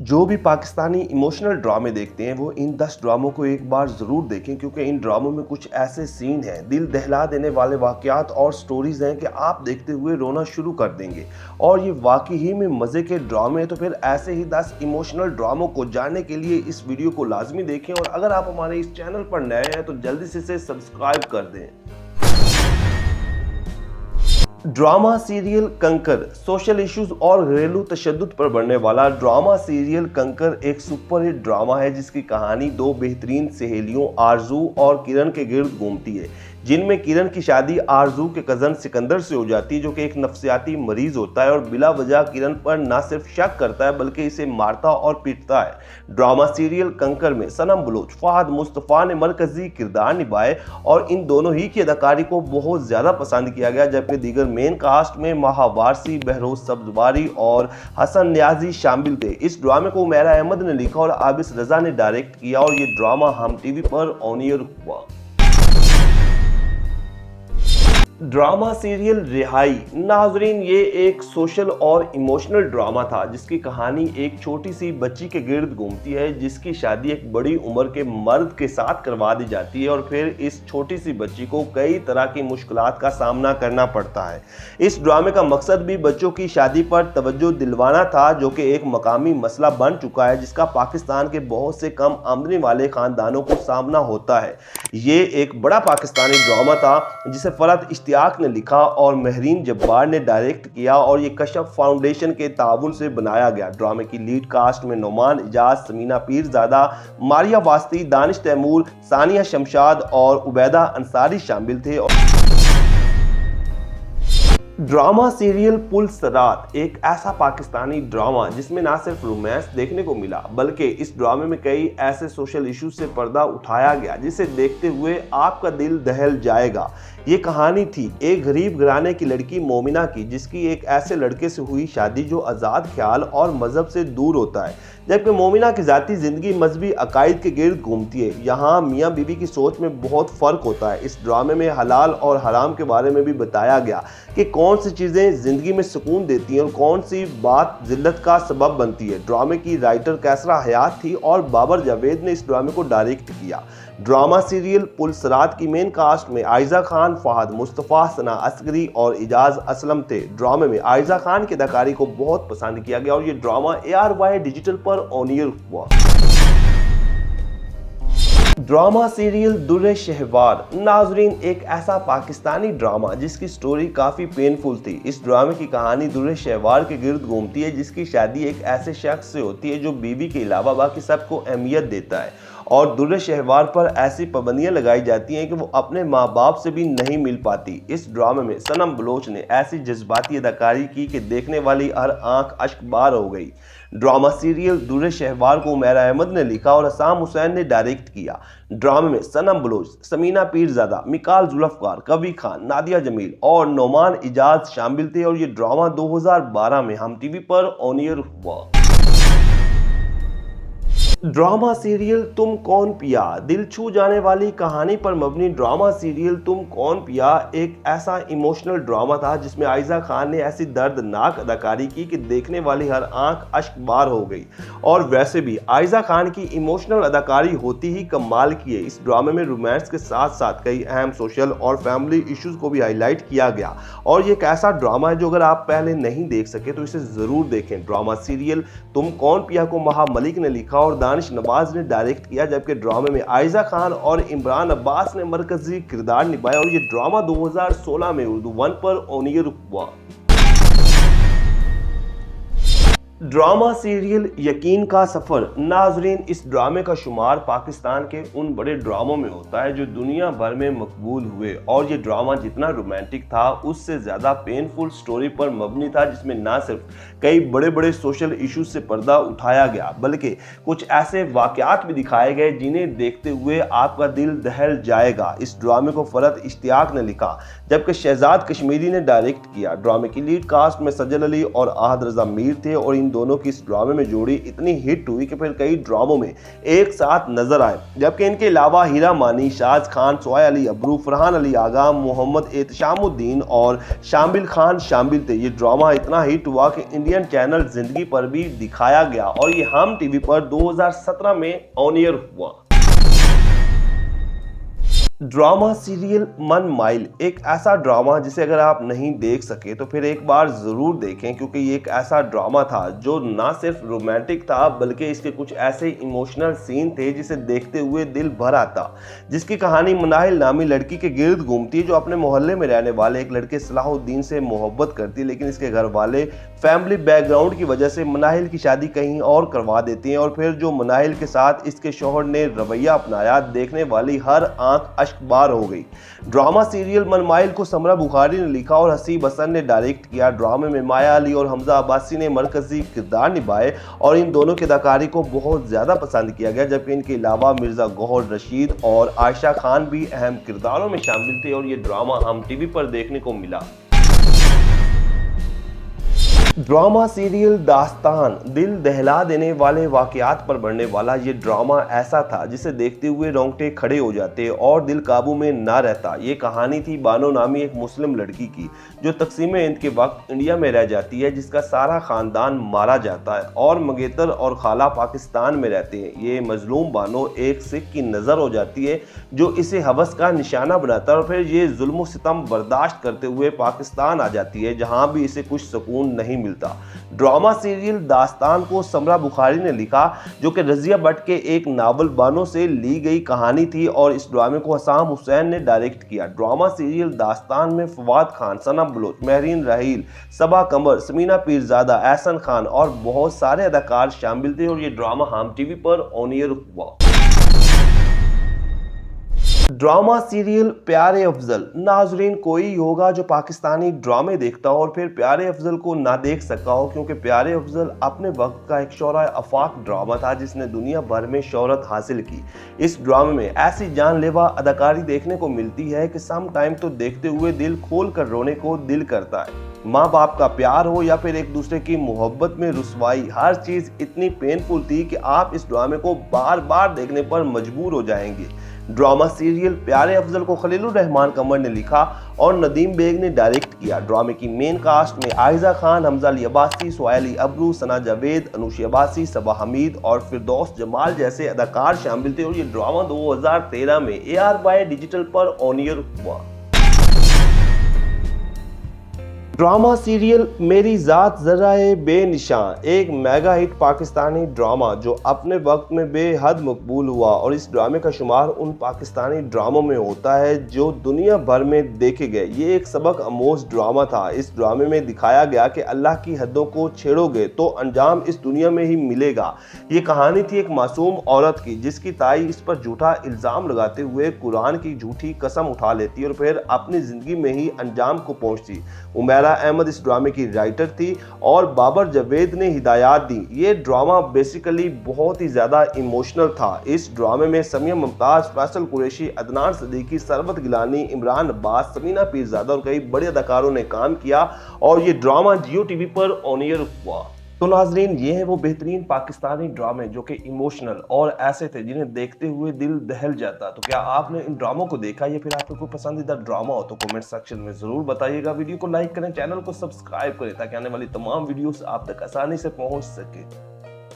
जो भी पाकिस्तानी इमोशनल ड्रामे देखते हैं वो इन 10 ड्रामों को एक बार ज़रूर देखें, क्योंकि इन ड्रामों में कुछ ऐसे सीन हैं, दिल दहला देने वाले वाक़यात और स्टोरीज़ हैं कि आप देखते हुए रोना शुरू कर देंगे। और ये वाकई ही में मज़े के ड्रामे हैं। तो फिर ऐसे ही 10 इमोशनल ड्रामों को जानने के लिए इस वीडियो को लाजमी देखें, और अगर आप हमारे इस चैनल पर नए हैं तो जल्दी से इसे सब्सक्राइब कर दें। ड्रामा सीरियल कंकर सोशल इश्यूज और घरेलू तशद्दुद पर बनने वाला ड्रामा सीरियल कंकर एक सुपरहिट ड्रामा है, जिसकी कहानी दो बेहतरीन सहेलियों आरजू और किरण के गिर्द घूमती है, जिनमें किरण की शादी आरजू के कज़न सिकंदर से हो जाती है, जो कि एक नफ्सियाती मरीज होता है और बिला वजह किरण पर न सिर्फ शक करता है बल्कि इसे मारता और पीटता है। ड्रामा सीरियल कंकर में सनम बलोच, फहद मुस्तफ़ा ने मरकजी किरदार निभाए और इन दोनों ही की अदाकारी को बहुत ज़्यादा पसंद किया गया, जबकि दीगर मेन कास्ट में महावारसी, बहरोज सब्जवारी और हसन न्याजी शामिल थे। इस ड्रामे को उमैरा अहमद ने लिखा और आबिस रजा ने डायरेक्ट किया, और ये ड्रामा हम टीवी पर ऑन एयर हुआ। ड्रामा सीरियल रिहाई नाजरीन, ये एक सोशल और इमोशनल ड्रामा था जिसकी कहानी एक छोटी सी बच्ची के गिर्द घूमती है, जिसकी शादी एक बड़ी उम्र के मर्द के साथ करवा दी जाती है और फिर इस छोटी सी बच्ची को कई तरह की मुश्किलात का सामना करना पड़ता है। इस ड्रामे का मकसद भी बच्चों की शादी पर तवज्जो दिलवाना था, जो कि एक मकामी मसला बन चुका है जिसका पाकिस्तान के बहुत से कम आमदनी वाले खानदानों को सामना होता है। ये एक बड़ा पाकिस्तानी ड्रामा था जिसे फरहत इश्तियाक ने लिखा और महरीन जब्बार ने डायरेक्ट किया, और ये कशफ फाउंडेशन के ताउन से बनाया गया। ड्रामे की लीड कास्ट में नोमान इजाज, समीना पीरजादा, मारिया वास्ती, दानिश तैमूर, सानिया शमशाद और उबैदा अंसारी शामिल थे। ड्रामा सीरियल पुलसरात एक ऐसा पाकिस्तानी ड्रामा जिसमें ना सिर्फ रोमांस देखने को मिला बल्कि इस ड्रामे में कई ऐसे सोशल इश्यूज से पर्दा उठाया गया जिसे देखते हुए आपका दिल दहल जाएगा। ये कहानी थी एक गरीब घराने की लड़की मोमिना की, जिसकी एक ऐसे लड़के से हुई शादी जो आज़ाद ख्याल और मजहब से दूर होता है, जबकि मोमिना की ज़ाती ज़िंदगी मजहबी अकायद के गिर्द घूमती है। यहाँ मियाँ बीवी की सोच में बहुत फ़र्क होता है। इस ड्रामे में हलाल और हराम के बारे में भी बताया गया कि कौन सी चीज़ें ज़िंदगी में सुकून देती हैं और कौन सी बात जिल्लत का सबब बनती है। ड्रामे की राइटर कैसरा हयात थी और बाबर जावेद ने इस ड्रामे को डायरेक्ट किया। ड्रामा सीरियल पुलसरात की मेन कास्ट में आयजा खान, फहद मुस्तफ़ा, सना असगरी और इजाज असलम थे। ड्रामे में आयजा खान की अदाकारी को बहुत पसंद किया गया और ये ड्रामा ARY डिजिटल पर ऑन एयर हुआ। ड्रामा सीरियल दुर्रे शहवार नाजरीन एक ऐसा पाकिस्तानी ड्रामा जिसकी स्टोरी काफ़ी पेनफुल थी। इस ड्रामे की कहानी दुर्रे शहवार के गिर्द घूमती है, जिसकी शादी एक ऐसे शख्स से होती है जो बीवी के अलावा बाकी सबको अहमियत देता है, और दुर्रे शहवार पर ऐसी पाबंदियां लगाई जाती हैं कि वो अपने माँ बाप से भी नहीं मिल पाती। इस ड्रामे में सनम बलोच ने ऐसी जज्बाती अदाकारी की कि देखने वाली हर आंख अश्क बार हो गई। ड्रामा सीरियल दुर्रे शहवार को उमैरा अहमद ने लिखा और असाम हुसैन ने डायरेक्ट किया। ड्रामे में सनम बलोच, समीना पीरजादा, मिकाल जुल्फकार, कवि खान, नादिया जमील और नोमान इजाज शामिल थे, और ये ड्रामा 2012 में हम टीवी पर ऑन एयर हुआ। ड्रामा सीरियल तुम कौन पिया दिल छू जाने वाली कहानी पर मबनी ड्रामा सीरियल तुम कौन पिया एक ऐसा इमोशनल ड्रामा था जिसमें आयजा खान ने ऐसी दर्दनाक अदाकारी की कि देखने वाली हर आंख अश्क बार हो गई। और वैसे भी आयजा खान की इमोशनल अदाकारी होती ही कमाल की है। इस ड्रामे में रोमांस के साथ साथ कई अहम सोशल और फैमिली इश्यूज को भी हाईलाइट किया गया, और ये एक ऐसा ड्रामा है जो अगर आप पहले नहीं देख सके तो इसे ज़रूर देखें। ड्रामा सीरियल तुम कौन पिया को महा मलिक ने लिखा और दानिश नवाज ने डायरेक्ट किया, जबकि ड्रामे में आयजा खान और इमरान अब्बास ने मरकजी किरदार निभाया, और ये ड्रामा 2016 में उर्दू 1 पर ऑन एयर हुआ। ड्रामा सीरियल यकीन का सफ़र नाजरीन इस ड्रामे का शुमार पाकिस्तान के उन बड़े ड्रामों में होता है जो दुनिया भर में मकबूल हुए, और ये ड्रामा जितना रोमांटिक था उससे ज़्यादा पेनफुल स्टोरी पर मबनी था, जिसमें ना सिर्फ कई बड़े बड़े सोशल इश्यूज से पर्दा उठाया गया बल्कि कुछ ऐसे वाक़यात भी दिखाए गए जिन्हें देखते हुए आपका दिल दहल जाएगा। इस ड्रामे को फरहत इश्तियाक ने लिखा जबकि शहजाद कश्मीरी ने डायरेक्ट किया। ड्रामे की लीड कास्ट में सजल अली और आहद रजा मीर थे, और इन इन दोनों की इस ड्रामे में जोड़ी इतनी हिट हुई कि फिर कई ड्रामों में एक साथ नजर आए। जबकि इनके अलावा हीरा मानी, शाज खान, सोया अली अब्रू, फरहान अली आगा, मोहम्मद एहतशामुद्दीन और शामिल खान शामिल थे। ये ड्रामा इतना हिट हुआ कि इंडियन चैनल जिंदगी पर भी दिखाया गया और ये हम टीवी पर 2017 में ऑन एयर हुआ। ड्रामा सीरियल मन माइल एक ऐसा ड्रामा जिसे अगर आप नहीं देख सके तो फिर एक बार जरूर देखें, क्योंकि ये एक ऐसा ड्रामा था जो ना सिर्फ रोमांटिक था बल्कि इसके कुछ ऐसे इमोशनल सीन थे जिसे देखते हुए दिल भर आता। जिसकी कहानी मनाहिल नामी लड़की के गिर्द घूमती है जो अपने मोहल्ले में रहने वाले एक लड़के सलाहुद्दीन से मोहब्बत करती है, लेकिन इसके घर वाले फैमिली बैकग्राउंड की वजह से मनाहिल की शादी कहीं और करवा देती हैं। और फिर जो मनाहिल के साथ इसके शौहर ने रवैया अपनाया, देखने वाली हर आंख अश्कबार हो गई। ड्रामा सीरियल मनमाइल को समरा बुखारी ने लिखा और हसीब हसन ने डायरेक्ट किया। ड्रामे में माया अली और हमजा अब्बासी ने मरकजी किरदार निभाए और इन दोनों की अदाकारी को बहुत ज्यादा पसंद किया गया। जबकि इनके अलावा मिर्जा गौहर रशीद और आयशा खान भी अहम किरदारों में शामिल थे और ये ड्रामा हम टीवी पर देखने को मिला। ड्रामा सीरियल दास्तान दिल दहला देने वाले वाकयात पर बनने वाला ये ड्रामा ऐसा था जिसे देखते हुए रोंगटे खड़े हो जाते और दिल काबू में ना रहता। ये कहानी थी बानो नामी एक मुस्लिम लड़की की जो तकसीम-ए-हिंद के वक्त इंडिया में रह जाती है, जिसका सारा खानदान मारा जाता है और मंगेतर और खाला पाकिस्तान में रहते हैं। ये मजलूम बानो एक सिख की नज़र हो जाती है जो इसे हवस का निशाना बनाता है और फिर ये जुल्म सितम बर्दाश्त करते हुए पाकिस्तान आ जाती है, जहाँ भी इसे कुछ सुकून नहीं मिलता। ड्रामा सीरियल दास्तान को समरा बुखारी ने लिखा जो कि रजिया भट्ट के एक नावल बानो से ली गई कहानी थी और इस ड्रामे को हसाम हुसैन ने डायरेक्ट किया। ड्रामा सीरियल दास्तान में फवाद खान, सना बलोच, महरीन राहील, सबा कमर, समीना पीरजादा, एहसन खान और बहुत सारे अदाकार शामिल थे और ये ड्रामा हम टीवी पर ऑन एयर हुआ। ड्रामा सीरियल प्यारे अफजल। नाजरीन, कोई होगा जो पाकिस्तानी ड्रामे देखता हो और फिर प्यारे अफजल को ना देख सका हो, क्योंकि प्यारे अफजल अपने वक्त का एक शौरा आफाक ड्रामा था जिसने दुनिया भर में शोहरत हासिल की। इस ड्रामे में ऐसी जानलेवा अदाकारी देखने को मिलती है कि सम टाइम तो देखते हुए दिल खोल कर रोने को दिल करता है। माँ बाप का प्यार हो या फिर एक दूसरे की मोहब्बत में रुसवाई, हर चीज इतनी पेनफुल थी कि आप इस ड्रामे को बार बार देखने पर मजबूर हो जाएंगे। ड्रामा सीरियल प्यारे अफजल को खलीलुर रहमान कमर ने लिखा और नदीम बेग ने डायरेक्ट किया। ड्रामे की मेन कास्ट में आयजा खान, हमजा अली अब्बासी, सोया अली अब्रू, सना जावेद, अनुशी अब्बासी, सबा हमीद और फिरदौस जमाल जैसे अदाकार शामिल थे और ये ड्रामा 2013 में ARY डिजिटल पर ऑन एयर हुआ। ड्रामा सीरियल मेरी जात जराए बेनिशान एक मेगा हिट पाकिस्तानी ड्रामा जो अपने वक्त में बेहद मकबूल हुआ और इस ड्रामे का शुमार उन पाकिस्तानी ड्रामों में होता है जो दुनिया भर में देखे गए। ये एक सबक आमोज ड्रामा था। इस ड्रामे में दिखाया गया कि अल्लाह की हदों को छेड़ोगे तो अंजाम इस दुनिया में ही मिलेगा। ये कहानी थी एक मासूम औरत की जिसकी ताई इस पर झूठा इल्ज़ाम लगाते हुए कुरान की झूठी कसम उठा लेती और फिर अपनी ज़िंदगी में ही अंजाम को पहुँचती। उमैरा अहमद इस ड्रामे की राइटर थी और बाबर जावेद ने हिदायत दी। ये ड्रामा बेसिकली बहुत ही ज़्यादा इमोशनल था। इस ड्रामे में समिया मुमताज़, फैसल कुरैशी, अदनान सदीकी, सरवत गिलानी, इमरान अब्बास, समीना पीरजादा और कई बड़े अदाकारों ने काम किया और ये ड्रामा जियो टीवी पर ऑन एयर हुआ। तो नाजरीन, ये है वो बेहतरीन पाकिस्तानी ड्रामे जो कि इमोशनल और ऐसे थे जिन्हें देखते हुए दिल दहल जाता। तो क्या आपने इन ड्रामों को देखा या फिर आपको कोई पसंदीदा ड्रामा हो तो कमेंट सेक्शन में जरूर बताइएगा। वीडियो को लाइक करें, चैनल को सब्सक्राइब करें ताकि आने वाली तमाम वीडियोस आप तक आसानी से पहुंच सके।